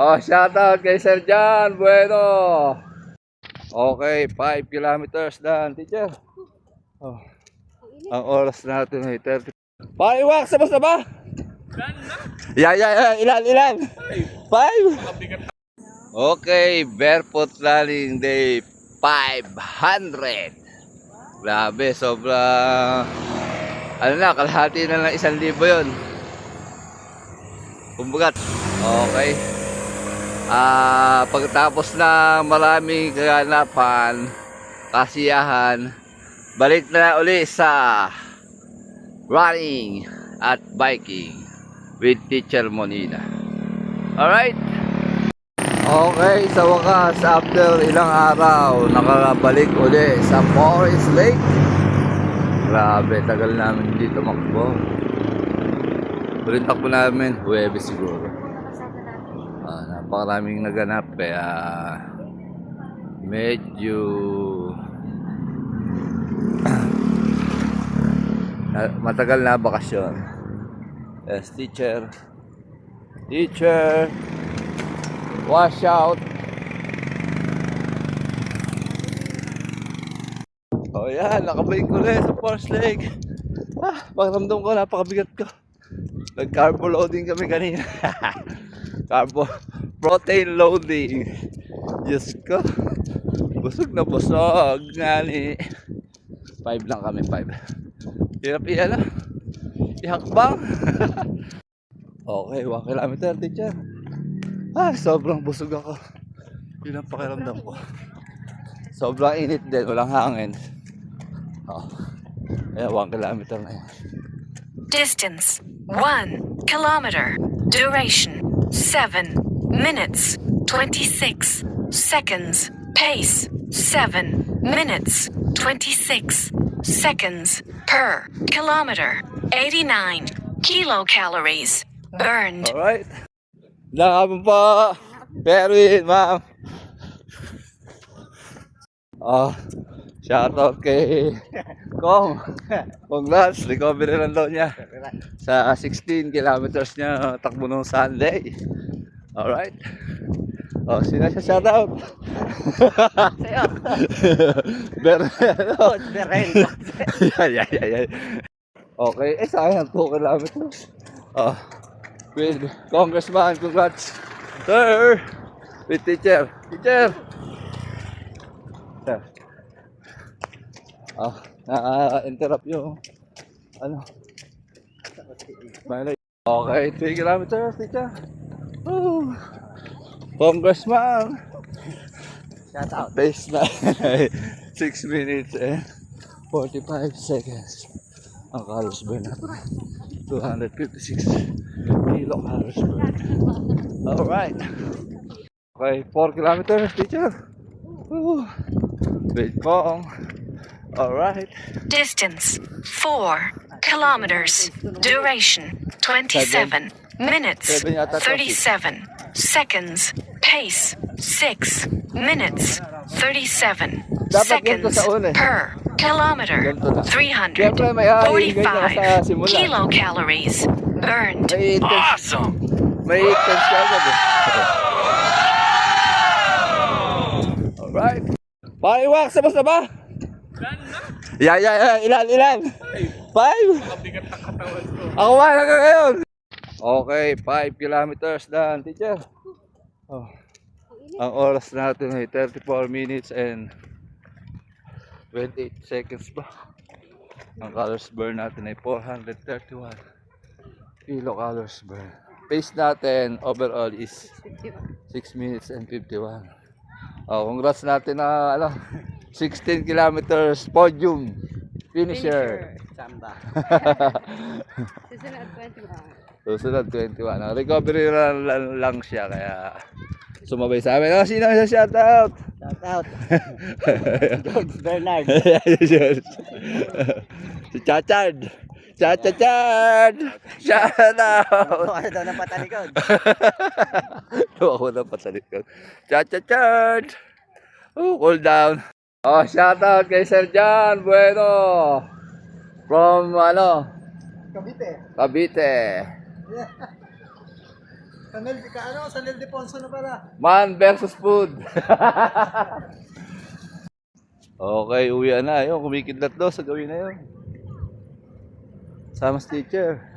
Oh, shout out kay Sir John Bueno. Okay, 5 kilometers dan, teacher. Oh, ang oras natin ay 30. Paiwak, sabos na ba? Ilan? 5. Okay, barefoot running day 500. Grabe, sobra. Ano na, kalahati na lang 1,000 yun. Kumbagat. Okay. Pagkatapos na maraming kaganapan, kasiyahan, balik na uli sa running at biking with Teacher Monina. Alright? Okay, sa wakas, after ilang araw, nakabalik uli sa Forest Lake. Grabe, tagal namin dito makbo. Ulit takbo namin, Huwebes siguro. Napakaraming naganap, kaya medyo matagal na bakasyon. Yes, teacher, wash out. Oh yan, nakabalik ko ulit sa Forest Lake. Pakiramdam ko, napakabigat ko. Nag-carbo loading kami kanina. Carbo protein loading. Diyos ko, busog na busog nga ni. 5 lang kami, 5. Hirap iyan na, ihakbang. Okay, 1 kilometer, teacher. Sobrang busog ako. Yun ang pakiramdam ko. Sobrang init din, walang hangin. Ayan, 1 kilometer na yan. Distance 1 kilometer. Duration 7 minutes 26 seconds. Pace 7 minutes 26 seconds per kilometer. 89 kilocalories burned. Alright. Nakapon po. Perwin, ma'am. Shout out kay Kong. Congrats, recovery lang daw niya sa 16 kilometers niya takbo nung Sunday. Alright. Sino siya shout out? Sa'yo. Berreno. Berreno. Yeah. Okay, sayang 2 kilometers. With Congressman, congrats. Sir, with teacher. Na-interrupt yung okay, 3 kilometers, teacher. Congressman. Shout out. Pace na 6 minutes and 45 seconds. Ang calories burn natin 256 kilocalories burn. Alright. Okay, 4 kilometers, teacher. Wait, Kong. Alright. Distance 4 kilometers. Duration 27 minutes 37 seconds. Pace 6 minutes 37 seconds per kilometer. 345 kilocalories burned. Awesome! May intense ka agad eh. Alright. Paiwak, sabos na ba? Ilan? 5? Ako ba hanggang ngayon? Okay, 5 kilometers dan, teacher. Ang oras natin ay 34 minutes and 28 seconds pa. Ang calories burn natin ay 431 kilocalories burn. Pace natin overall is 6 minutes and 51. Congrats natin na 16 kilometers podium finisher. Samba. Susunod 21. Recovery lang siya, kaya sumabay sa amin. Sino sa shout out? Shout out. George Bernard. Si Chachard. Shout out. Ano daw ng patalikod? Ako na patalikod. Chachard. Cool down. Shout out kay Sir John Bueno. From Cavite. Sanel Deponso na pala. Man versus food. Okay, uwi na. Ayun, kumikidlat daw sa gawin na yun. Sama sa teacher.